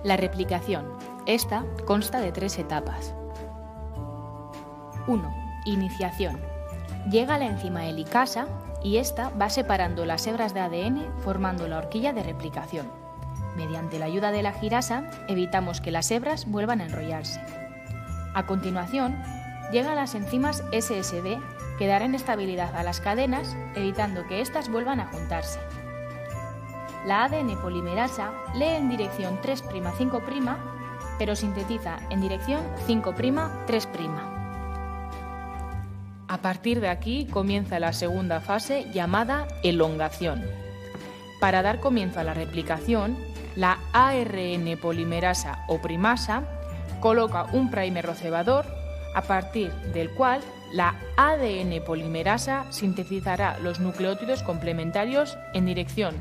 La replicación. Esta consta de 3 etapas. 1. Iniciación. Llega la enzima helicasa y esta va separando las hebras de ADN formando la horquilla de replicación. Mediante la ayuda de la girasa evitamos que las hebras vuelvan a enrollarse. A continuación, llegan las enzimas SSB que darán estabilidad a las cadenas evitando que éstas vuelvan a juntarse. La ADN polimerasa lee en dirección 3'-5', pero sintetiza en dirección 5'-3'. A partir de aquí comienza la segunda fase llamada elongación. Para dar comienzo a la replicación, la ARN polimerasa o primasa coloca un primer rocebador a partir del cual la ADN polimerasa sintetizará los nucleótidos complementarios en dirección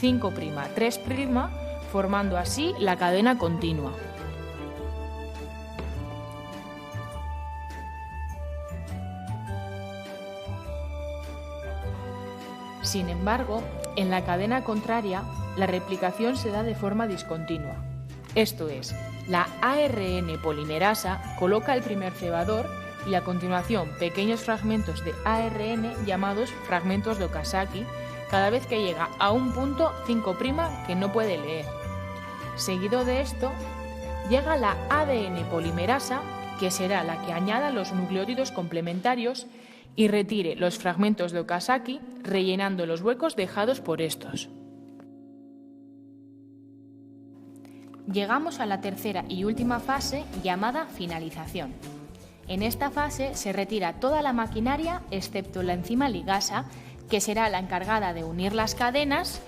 5'-3', formando así la cadena continua. Sin embargo, en la cadena contraria, la replicación se da de forma discontinua. Esto es, la ARN polimerasa coloca el primer cebador y a continuación pequeños fragmentos de ARN llamados fragmentos de Okazaki cada vez que llega a un punto 5' que no puede leer. Seguido de esto, llega la ADN polimerasa, que será la que añada los nucleótidos complementarios y retire los fragmentos de Okazaki, rellenando los huecos dejados por estos. Llegamos a la tercera y última fase llamada finalización. En esta fase se retira toda la maquinaria excepto la enzima ligasa, que será la encargada de unir las cadenas,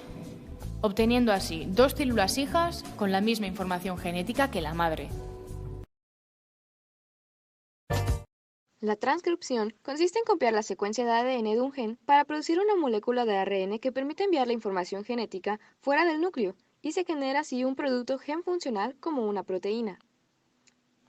obteniendo así 2 células hijas con la misma información genética que la madre. La transcripción consiste en copiar la secuencia de ADN de un gen para producir una molécula de ARN que permite enviar la información genética fuera del núcleo y se genera así un producto gen funcional como una proteína.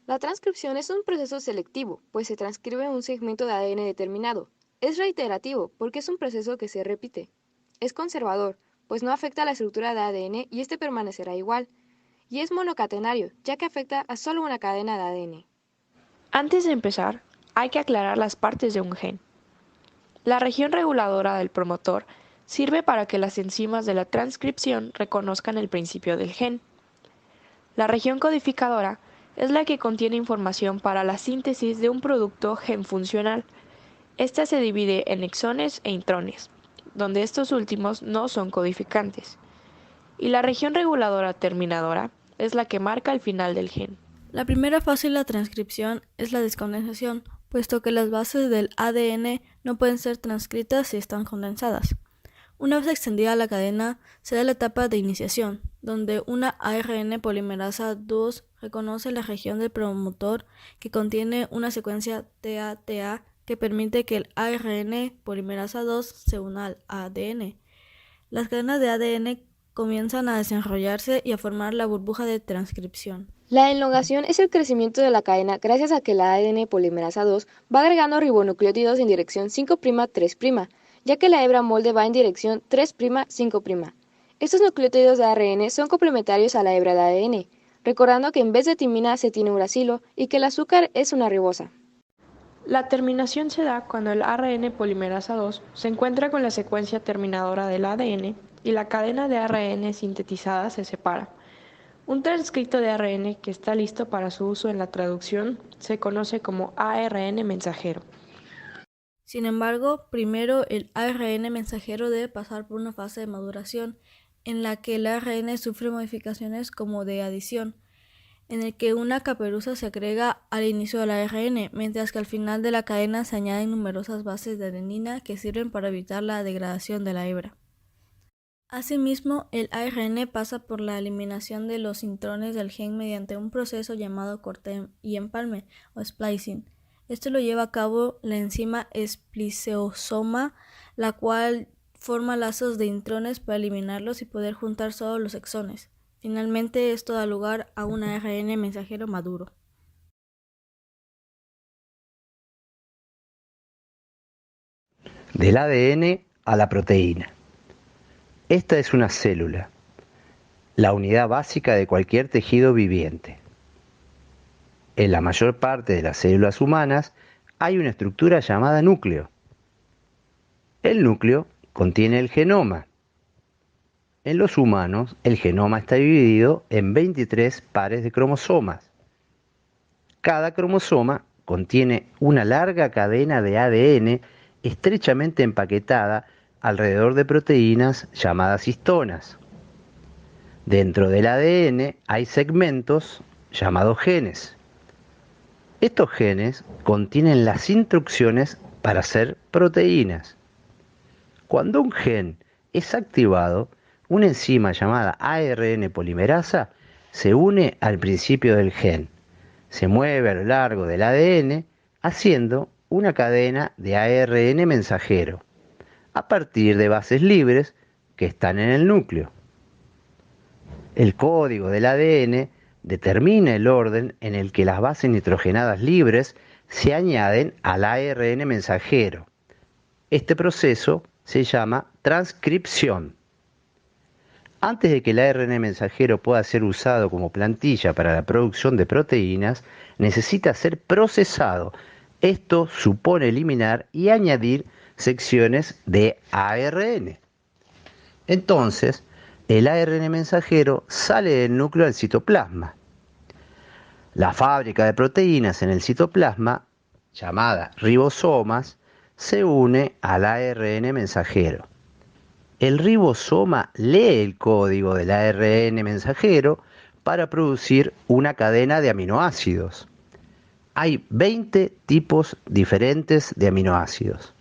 La transcripción es un proceso selectivo, pues se transcribe un segmento de ADN determinado. Es reiterativo, porque es un proceso que se repite. Es conservador, pues no afecta a la estructura de ADN y este permanecerá igual. Y es monocatenario, ya que afecta a solo una cadena de ADN. Antes de empezar, hay que aclarar las partes de un gen. La región reguladora del promotor sirve para que las enzimas de la transcripción reconozcan el principio del gen. La región codificadora es la que contiene información para la síntesis de un producto gen funcional. Esta se divide en exones e intrones, donde estos últimos no son codificantes. Y la región reguladora terminadora es la que marca el final del gen. La primera fase de la transcripción es la descondensación, puesto que las bases del ADN no pueden ser transcritas si están condensadas. Una vez extendida la cadena, se da la etapa de iniciación, donde una ARN polimerasa 2 reconoce la región del promotor que contiene una secuencia TA-TA que permite que el ARN polimerasa 2 se una al ADN. Las cadenas de ADN comienzan a desenrollarse y a formar la burbuja de transcripción. La elongación es el crecimiento de la cadena gracias a que la ADN polimerasa 2 va agregando ribonucleótidos en dirección 5'-3', ya que la hebra molde va en dirección 3'-5'. Estos nucleótidos de ARN son complementarios a la hebra de ADN, recordando que en vez de timina se tiene uracilo y que el azúcar es una ribosa. La terminación se da cuando el ARN polimerasa 2 se encuentra con la secuencia terminadora del ADN y la cadena de ARN sintetizada se separa. Un transcrito de ARN que está listo para su uso en la traducción se conoce como ARN mensajero. Sin embargo, primero el ARN mensajero debe pasar por una fase de maduración, en la que el ARN sufre modificaciones como de adición, en el que una caperuza se agrega al inicio del ARN, mientras que al final de la cadena se añaden numerosas bases de adenina que sirven para evitar la degradación de la hebra. Asimismo, el ARN pasa por la eliminación de los intrones del gen mediante un proceso llamado corte y empalme o splicing. Esto lo lleva a cabo la enzima spliceosoma, la cual forma lazos de intrones para eliminarlos y poder juntar solo los exones. Finalmente, esto da lugar a un ARN mensajero maduro. Del ADN a la proteína. Esta es una célula. la unidad básica de cualquier tejido viviente. En la mayor parte de las células humanas hay una estructura llamada núcleo. El núcleo contiene el genoma. En los humanos, el genoma está dividido en 23 pares de cromosomas. Cada cromosoma contiene una larga cadena de ADN estrechamente empaquetada alrededor de proteínas llamadas histonas. Dentro del ADN hay segmentos llamados genes. Estos genes contienen las instrucciones para hacer proteínas. Cuando un gen es activado, una enzima llamada ARN polimerasa se une al principio del gen. Se mueve a lo largo del ADN haciendo una cadena de ARN mensajero a partir de bases libres que están en el núcleo. El código del ADN determina el orden en el que las bases nitrogenadas libres se añaden al ARN mensajero. Este proceso se llama transcripción. Antes de que el ARN mensajero pueda ser usado como plantilla para la producción de proteínas, necesita ser procesado. Esto supone eliminar y añadir secciones de ARN. Entonces, el ARN mensajero sale del núcleo al citoplasma. La fábrica de proteínas en el citoplasma, llamada ribosomas, se une al ARN mensajero. El ribosoma lee el código del ARN mensajero para producir una cadena de aminoácidos. Hay 20 tipos diferentes de aminoácidos.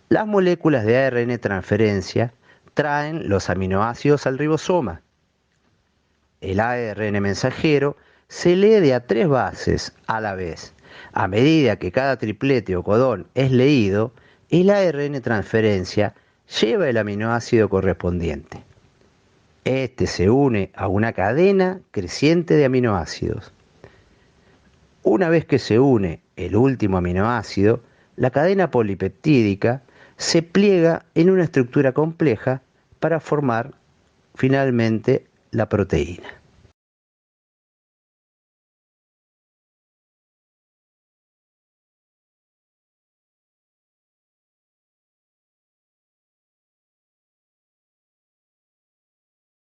Las moléculas de ARN transferencia traen los aminoácidos al ribosoma. El ARN mensajero se lee de a 3 bases a la vez. A medida que cada triplete o codón es leído, el ARN transferencia lleva el aminoácido correspondiente. Este se une a una cadena creciente de aminoácidos. Una vez que se une el último aminoácido, la cadena polipeptídica se pliega en una estructura compleja para formar finalmente la proteína.